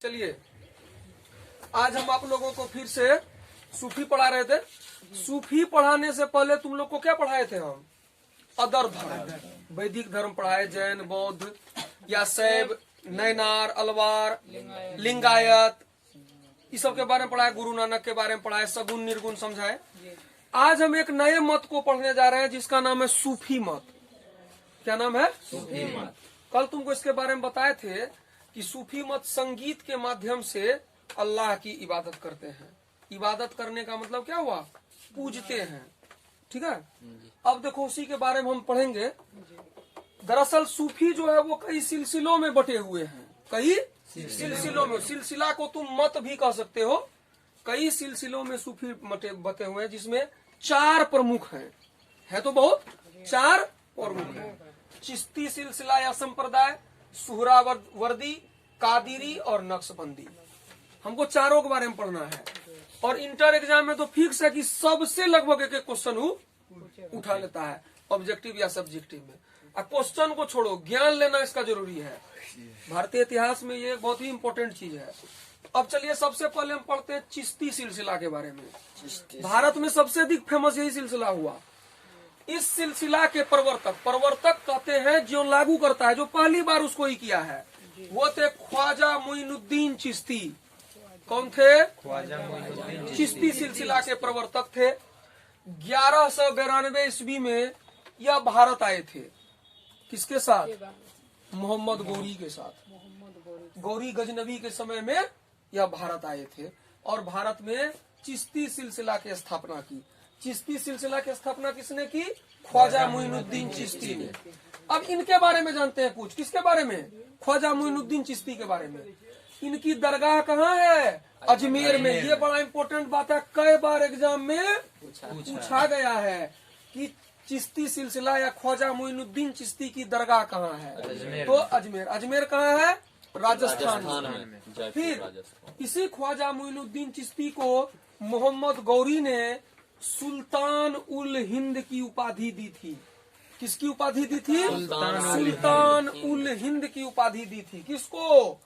चलिए आज हम आप लोगों को फिर से सूफी पढ़ा रहे थे। सूफी पढ़ाने से पहले तुम लोग को क्या पढ़ाए थे हम? अदर धर्म, वैदिक धर्म पढ़ाए, जैन, बौद्ध या शैव, नैनार, अलवार, लिंगायत, इस सब के बारे में पढ़ाए, गुरु नानक के बारे में पढ़ाए, सगुन निर्गुण समझाए। आज हम एक नए मत को पढ़ने जा रहे हैं जिसका नाम है सूफी मत। क्या नाम है? सूफी मत। कल तुमको इसके बारे में बताए थे कि सूफी मत संगीत के माध्यम से अल्लाह की इबादत करते हैं। इबादत करने का मतलब क्या हुआ? पूजते हैं। ठीक है, अब देखो उसी के बारे में हम पढ़ेंगे। दरअसल सूफी जो है वो कई सिलसिलों में बटे हुए हैं। कई सिलसिलों में, सिलसिला को तुम मत भी कह सकते हो। कई सिलसिलों में सूफी बटे हुए हैं जिसमें 4 प्रमुख हैं। है तो बहुत, 4 प्रमुख हैं। चिश्ती सिलसिला या संप्रदाय, सुहरावर्दी, कादिरी और नक्शबंदी। हमको चारों के बारे में पढ़ना है। और इंटर एग्जाम में तो फिक्स है कि सबसे लगभग एक क्वेश्चन उठा लेता है, ऑब्जेक्टिव या सब्जेक्टिव में। क्वेश्चन को छोड़ो, ज्ञान लेना इसका जरूरी है। भारतीय इतिहास में ये बहुत ही इंपॉर्टेंट चीज है। अब चलिए सबसे पहले हम पढ़ते हैं चिश्ती सिलसिला के बारे में। भारत में सबसे अधिक फेमस यही सिलसिला हुआ। इस सिलसिला के प्रवर्तक कहते हैं जो लागू करता है, जो पहली बार उसको ही किया है, वो थे ख्वाजा मोइनुद्दीन चिश्ती। कौन थे? ख्वाजा मोइनुद्दीन। चिश्ती सिलसिला के प्रवर्तक थे। 1192 ईस्वी में यह भारत आए थे। किसके साथ? मोहम्मद गौरी के साथ। गौरी गजनबी के समय में यह भारत आए थे और भारत में चिश्ती सिलसिला की स्थापना की। चिश्ती सिलसिला की स्थापना किसने की? ख्वाजा मोइनुद्दीन चिश्ती ने। अब इनके बारे में जानते हैं कुछ। किसके बारे में? ख्वाजा मोइनुद्दीन चिश्ती के बारे में। इनकी दरगाह कहाँ है? अजमेर में। ये बड़ा इंपॉर्टेंट बात है, कई बार एग्जाम में पूछा गया है कि चिश्ती सिलसिला या ख्वाजा मोइनुद्दीन चिश्ती की दरगाह कहाँ है? तो अजमेर। अजमेर कहाँ है? राजस्थान में। फिर इसी ख्वाजा मोइनुद्दीन चिश्ती को मोहम्मद गौरी ने सुल्तान उल हिंद की उपाधि दी थी। किसकी उपाधि दी थी? सुल्तान उल हिंद की उपाधि दी थी। किसको?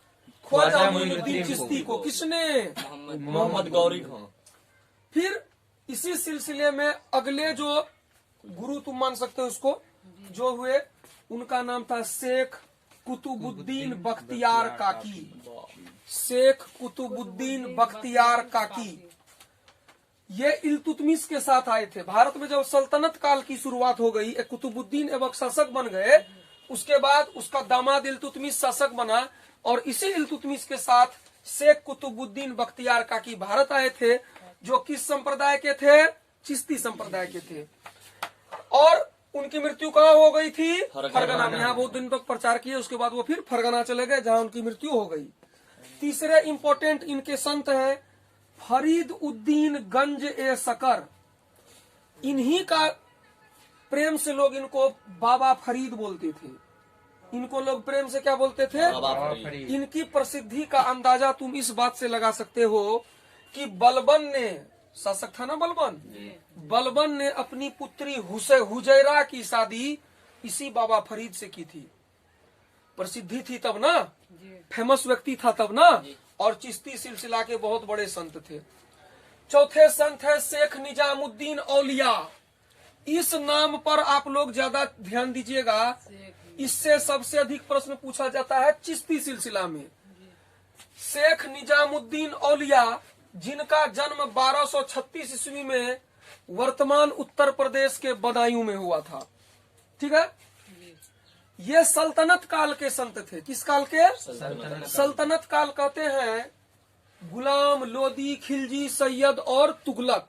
ख्वाजा मोइनुद्दीन चिश्ती को। किसने? मोहम्मद गौरी को। फिर इसी सिलसिले में अगले जो गुरु तुम मान सकते हो उसको, जो हुए, उनका नाम था शेख कुतुबुद्दीन बख्तियार काकी। शेख कुतुबुद्दीन बख्तियार काकी। ये इल्तुतमिश के साथ आए थे। भारत में जब सल्तनत काल की शुरुआत हो गई, एक कुतुबुद्दीन ऐबक शासक बन गए, उसके बाद उसका दामाद इल्तुतमिश शासक बना और इसी इल्तुतमिश के साथ शेख कुतुबुद्दीन बख्तियार काकी भारत आए थे, जो किस संप्रदाय के थे? चिश्ती संप्रदाय के थे। और उनकी मृत्यु कहाँ हो गई थी? फरगना में। यहाँ बहुत दिन तक प्रचार किए, उसके बाद वो फिर फरगना चले गए जहाँ उनकी मृत्यु हो गई। तीसरे इंपॉर्टेंट इनके संत हैं फरीद उद्दीन गंज ए सकर। इन्हीं का प्रेम से लोग इनको बाबा फरीद बोलते थे। इनको लोग प्रेम से क्या बोलते थे? बाबा फरीद। इनकी प्रसिद्धि का अंदाजा तुम इस बात से लगा सकते हो कि बलबन ने, शासक था ना बलबन, बलबन ने अपनी पुत्री हुजैरा की शादी इसी बाबा फरीद से की थी। प्रसिद्धि थी तब ना, फेमस व्यक्ति था तब ना, और चिश्ती सिलसिला के बहुत बड़े संत थे। चौथे संत है शेख निजामुद्दीन औलिया। इस नाम पर आप लोग ज्यादा ध्यान दीजिएगा, इससे सबसे अधिक प्रश्न पूछा जाता है चिश्ती सिलसिला में। शेख निजामुद्दीन औलिया, जिनका जन्म 1236 ईस्वी में वर्तमान उत्तर प्रदेश के बदायूं में हुआ था। ठीक है, ये सल्तनत काल के संत थे। किस काल के? सल्तनत काल कहते हैं गुलाम, लोदी, खिलजी, सैयद और तुगलक।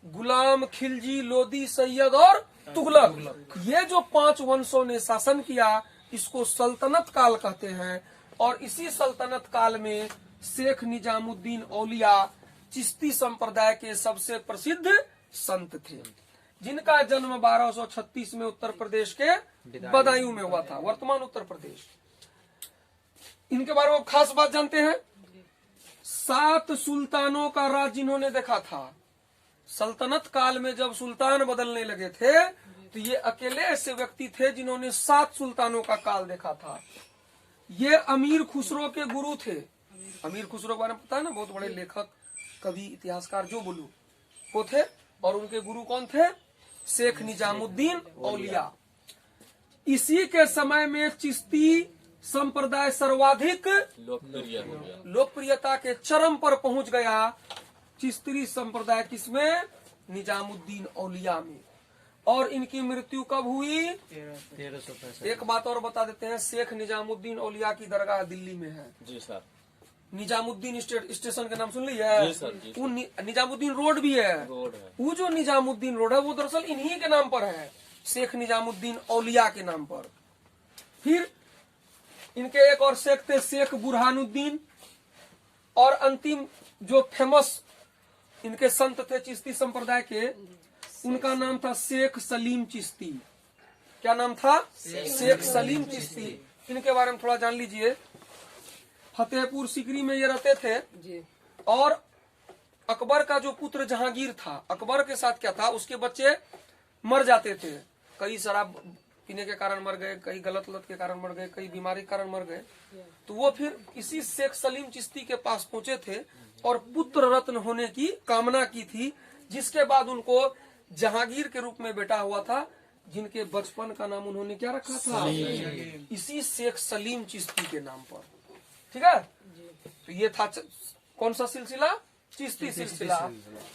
गुलाम, खिलजी, लोदी, सैयद और तुगलक, ये जो 5 वंशों ने शासन किया, इसको सल्तनत काल कहते हैं। और इसी सल्तनत काल में शेख निजामुद्दीन औलिया चिश्ती संप्रदाय के सबसे प्रसिद्ध संत थे, जिनका जन्म 1236 में उत्तर प्रदेश के बदायूं में हुआ था, वर्तमान उत्तर प्रदेश। इनके बारे में खास बात जानते हैं? 7 सुल्तानों का राज जिन्होंने देखा था। सल्तनत काल में जब सुल्तान बदलने लगे थे तो ये अकेले ऐसे व्यक्ति थे जिन्होंने 7 सुल्तानों का काल देखा था। ये अमीर खुसरो के गुरु थे। अमीर खुसरो के बारे में पता है ना, बहुत बड़े लेखक, कवि, इतिहासकार जो बोलूं वो थे। और उनके गुरु कौन थे? शेख निजामुद्दीन औलिया। इसी के समय में चिश्ती संप्रदाय सर्वाधिक लोकप्रियता के चरम पर पहुंच गया। चिश्ती संप्रदाय किसमें? निजामुद्दीन औलिया में। और इनकी मृत्यु कब हुई? 1365। एक बात और बता देते हैं, शेख निजामुद्दीन औलिया की दरगाह दिल्ली में है। जी सर। निजामुद्दीन स्टेशन का नाम सुन लिया? जी सर, जी सर। वो निजामुद्दीन रोड भी है। वो जो निजामुद्दीन रोड है वो दरअसल इन्हीं के नाम पर है, शेख निजामुद्दीन औलिया के नाम पर। फिर इनके एक और शेख थे, शेख बुरहानुद्दीन। और अंतिम जो फेमस इनके संत थे चिश्ती संप्रदाय के, उनका नाम था शेख सलीम चिश्ती। क्या नाम था? शेख सलीम चिश्ती। इनके बारे में थोड़ा जान लीजिए। फतेहपुर सीकरी में ये रहते थे। और अकबर का जो पुत्र जहांगीर था, अकबर के साथ क्या था, उसके बच्चे मर जाते थे। कई शराब पीने के कारण मर गए, कई गलत लत के कारण मर गए, कई बीमारी के कारण मर गए। तो वो फिर इसी शेख सलीम चिश्ती के पास पहुंचे थे और पुत्र रत्न होने की कामना की थी, जिसके बाद उनको जहांगीर के रूप में बेटा हुआ था, जिनके बचपन का नाम उन्होंने क्या रखा था? इसी शेख सलीम चिश्ती के नाम पर। ठीक है। तो ये था कौन सा सिलसिला? चिश्ती सिलसिला।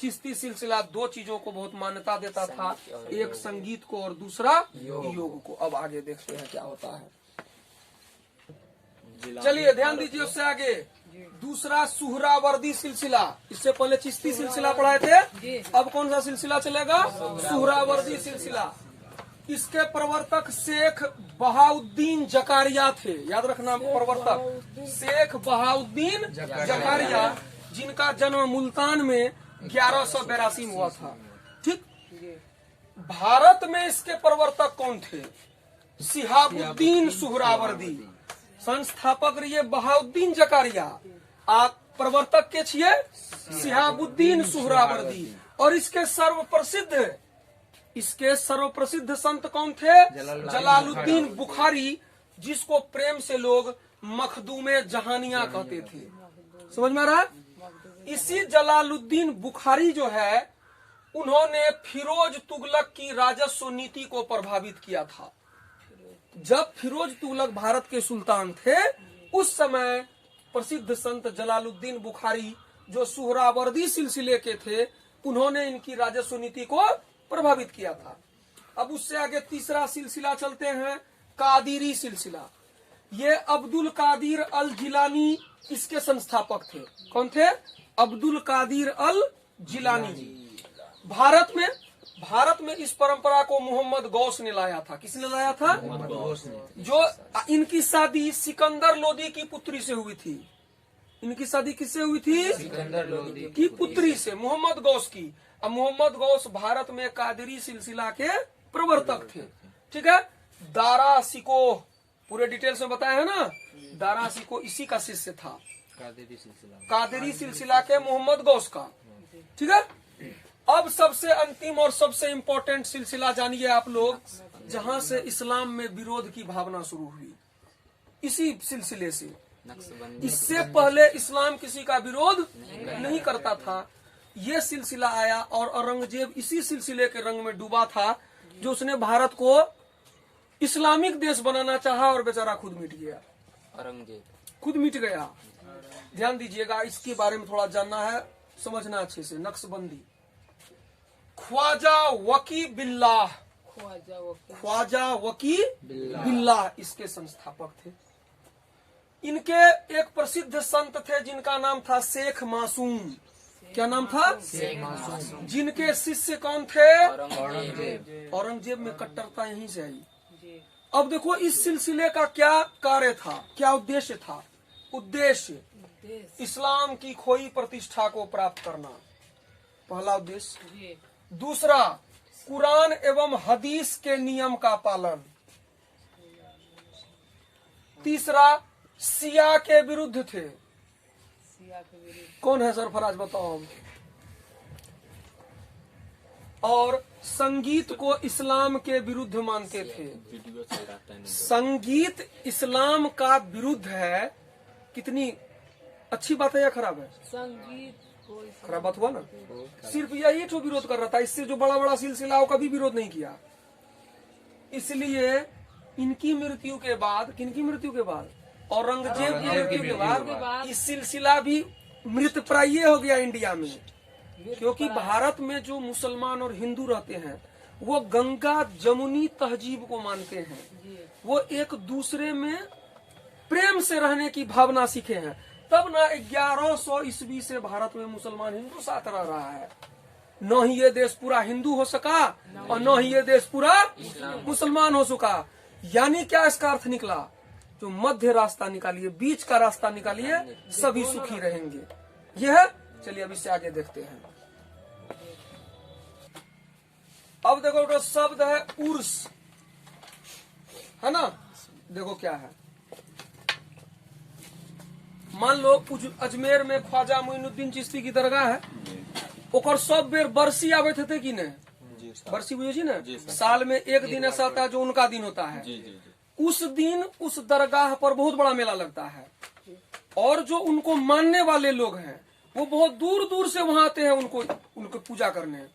चिश्ती सिलसिला दो चीजों को बहुत मान्यता देता था, एक संगीत को और दूसरा योग को। अब आगे देखते हैं क्या होता है। चलिए ध्यान दीजिए। उससे आगे दूसरा सुहरावर्दी सिलसिला। इससे पहले चिश्ती सिलसिला पढ़ाए थे, अब कौन सा सिलसिला चलेगा? सुहरावर्दी सिलसिला। इसके प्रवर्तक शेख बहाउद्दीन जकारिया थे। याद रखना, प्रवर्तक शेख बहाउद्दीन जकारिया, जिनका जन्म मुल्तान में 1182 में हुआ था। ठीक। भारत में इसके प्रवर्तक कौन थे? शिहाबुद्दीन सुहरावर्दी। संस्थापक रहिए बहाउद्दीन जकारिया, आप प्रवर्तक के छिए शिहाबुद्दीन सुहरावर्दी। और इसके सर्वप्रसिद्ध संत कौन थे? जलालुद्दीन बुखारी, जिसको प्रेम से लोग मखदूमे जहानिया कहते थे। समझ में आ रहा है? इसी जलालुद्दीन बुखारी जो है, उन्होंने फिरोज तुगलक की राजस्व नीति को प्रभावित किया था। जब फिरोज तुगलक भारत के सुल्तान थे, उस समय प्रसिद्ध संत जलालुद्दीन बुखारी, जो सुहरावर्दी सिलसिले के थे, उन्होंने इनकी राजस्व नीति को प्रभावित किया था। अब उससे आगे तीसरा सिलसिला चलते हैं, कादिरी सिलसिला। ये अब्दुल कादिर अल जिलानी इसके संस्थापक थे। कौन थे? अब्दुल कादिर अल जिलानी जी। भारत में इस परंपरा को मोहम्मद गौस ने लाया था। किसने लाया था? जो इनकी शादी सिकंदर लोदी की पुत्री से हुई थी। इनकी शादी किससे हुई थी? सिकंदर लोदी की पुत्री से, मोहम्मद गौस की। अब मोहम्मद गौस भारत में कादिरी सिलसिला के प्रवर्तक थे। ठीक है। दारा सिकोह, पूरे डिटेल्स में बताया है ना, दारा सिकोह इसी का शिष्य था, कादिरी सिलसिला के मोहम्मद गौस का। ठीक है। अब सबसे अंतिम और सबसे इम्पोर्टेंट सिलसिला जानिए आप लोग, जहां से इस्लाम में विरोध की भावना शुरू हुई, इसी सिलसिले से। इससे पहले इस्लाम किसी का विरोध नहीं करता था। ये सिलसिला आया और औरंगजेब इसी सिलसिले के रंग में डूबा था, जो उसने भारत को इस्लामिक देश बनाना चाहा और बेचारा खुद मिट गया। औरंगजेब खुद मिट गया। ध्यान दीजिएगा, इसके बारे में थोड़ा जानना है, समझना अच्छे से। नक्शबंदी। ख्वाजा वकी बिल्लाह, ख्वाजा वकी बिल्लाह इसके संस्थापक थे। इनके एक प्रसिद्ध संत थे जिनका नाम था शेख मासूम। क्या नाम था? शेख मासूम। जिनके शिष्य कौन थे? औरंगजेब में कट्टरता यहीं से आई। अब देखो इस सिलसिले का क्या कार्य था, क्या उद्देश्य था? उद्देश्य इस्लाम की खोई प्रतिष्ठा को प्राप्त करना, पहला उद्देश्य। दूसरा, कुरान एवं हदीस के नियम का पालन। तीसरा, शिया के विरुद्ध थे। कौन है सरफराज, बताओ। और संगीत को इस्लाम के विरुद्ध मानते थे। संगीत इस्लाम का विरुद्ध है। कितनी अच्छी बात है या खराब है? संगीत कोई खराब बात हुआ ना। सिर्फ यही तो विरोध कर रहा था, इससे जो बड़ा बड़ा सिलसिला कभी विरोध नहीं किया। इसलिए इनकी मृत्यु के बाद, किनकी मृत्यु के बाद, औरंगजेब की मृत्यु के बाद इस सिलसिला भी मृत प्राय हो गया इंडिया में। क्योंकि भारत में जो मुसलमान और हिंदू रहते हैं वो गंगा जमुनी तहजीब को मानते हैं, वो एक दूसरे में प्रेम से रहने की भावना सीखे हैं। तब ना 1100 ईस्वी से भारत में मुसलमान हिंदू साथ रह रहा है। न ही ये देश पूरा हिंदू हो सका और न ही ये देश पूरा मुसलमान हो सका। यानी क्या इसका अर्थ निकला? जो मध्य रास्ता निकालिए, बीच का रास्ता निकालिए, सभी सुखी रहेंगे। यह है। चलिए अब इससे आगे देखते हैं। अब देखो तो शब्द है उर्स, है ना। देखो क्या है, मान लो अजमेर में ख्वाजा मोइनुद्दीन चिश्ती की दरगाह है, ओकर सब बेर बरसी आवे थे कि नहीं? बरसी बुझे ना, साल में एक दिन ऐसा आता है जो उनका दिन होता है। उस दिन उस दरगाह पर बहुत बड़ा मेला लगता है और जो उनको मानने वाले लोग हैं वो बहुत दूर दूर से वहां आते हैं उनको पूजा करने।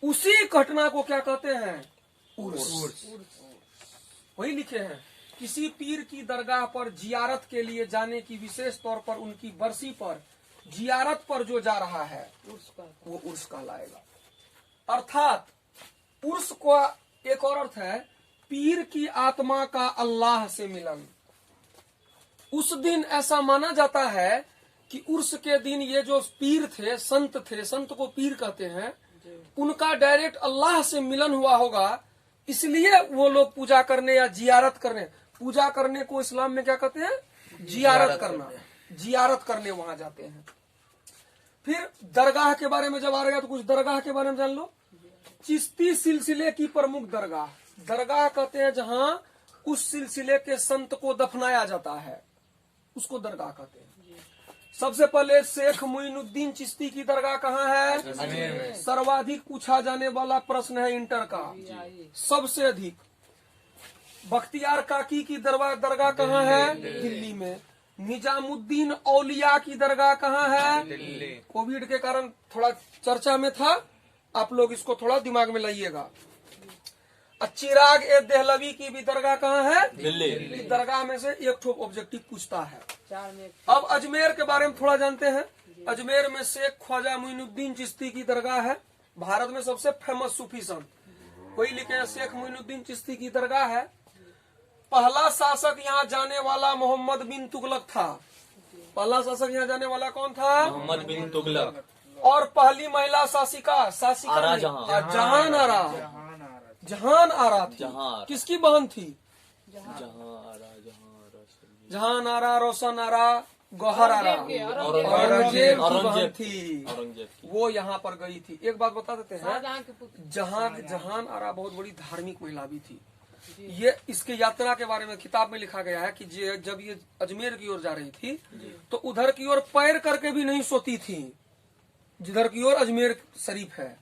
उसी घटना को क्या कहते हैं? उर्स। वही लिखे हैं, किसी पीर की दरगाह पर जियारत के लिए जाने की विशेष तौर पर उनकी बरसी पर जियारत पर जो जा रहा है वो उर्स कहलाएगा। अर्थात उर्स का एक और अर्थ है पीर की आत्मा का अल्लाह से मिलन। उस दिन ऐसा माना जाता है कि उर्स के दिन ये जो पीर थे, संत को पीर कहते हैं, उनका डायरेक्ट अल्लाह से मिलन हुआ होगा, इसलिए वो लोग पूजा करने या जियारत करने, पूजा करने को इस्लाम में क्या कहते हैं? जियारत करना। जियारत करने वहां जाते हैं। फिर दरगाह के बारे में जब आ रहा तो कुछ दरगाह के बारे में जान लो। चिश्ती सिलसिले की प्रमुख दरगाह, दरगाह कहते हैं जहां उस सिलसिले के संत को दफनाया जाता है, उसको दरगाह कहते हैं। सबसे पहले शेख मोइनुद्दीन चिश्ती की दरगाह कहाँ है? सर्वाधिक पूछा जाने वाला प्रश्न है इंटर का, सबसे अधिक। बख्तियार काकी की दरगाह कहाँ है? दिल्ली में। निजामुद्दीन औलिया की दरगाह कहाँ है? दिल्ली। कोविड के कारण थोड़ा चर्चा में था, आप लोग इसको थोड़ा दिमाग में लाइएगा। चिराग ए देहलवी की भी दरगाह कहाँ है? दिल्ली। दरगाह में से एक ठोक ऑब्जेक्टिव पूछता है। अब अजमेर के बारे में थोड़ा जानते हैं। अजमेर में शेख ख्वाजा मोइनुद्दीन चिश्ती की दरगाह है, भारत में सबसे फेमस सूफी संत। कोई लिखे हैं शेख मोइनुद्दीन चिश्ती की दरगाह है। पहला शासक यहाँ जाने वाला मोहम्मद बिन तुगलक था। पहला शासक यहाँ जाने वाला कौन था? मोहम्मद बिन तुगलक। और पहली महिला शासिका जहान आरा। जहान आरा थी। किसकी बहन थी? जहान आरा, रोशन आरा, गौहर आरा, औरंगजेब की बहन थी। वो यहाँ पर गई थी। एक बात बता देते हैं, जहान आरा बहुत बड़ी धार्मिक महिला भी थी। ये इसके यात्रा के बारे में किताब में लिखा गया है कि जब ये अजमेर की ओर जा रही थी तो उधर की ओर पैर करके भी नहीं सोती थी, जिधर की ओर अजमेर शरीफ है।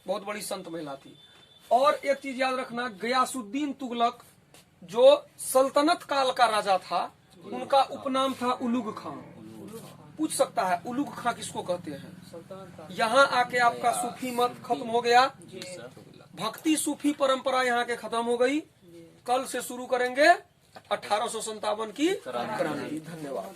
बहुत बड़ी संत महिला थी। और एक चीज याद रखना, गयासुद्दीन तुगलक जो सल्तनत काल का राजा था, उनका उपनाम था उलुग खां। पूछ सकता है उलुग खां किसको कहते हैं? यहाँ आके आपका सूफी मत खत्म हो गया, भक्ति सूफी परंपरा यहाँ के खत्म हो गई। कल से शुरू करेंगे 1857 की क्रांति। धन्यवाद।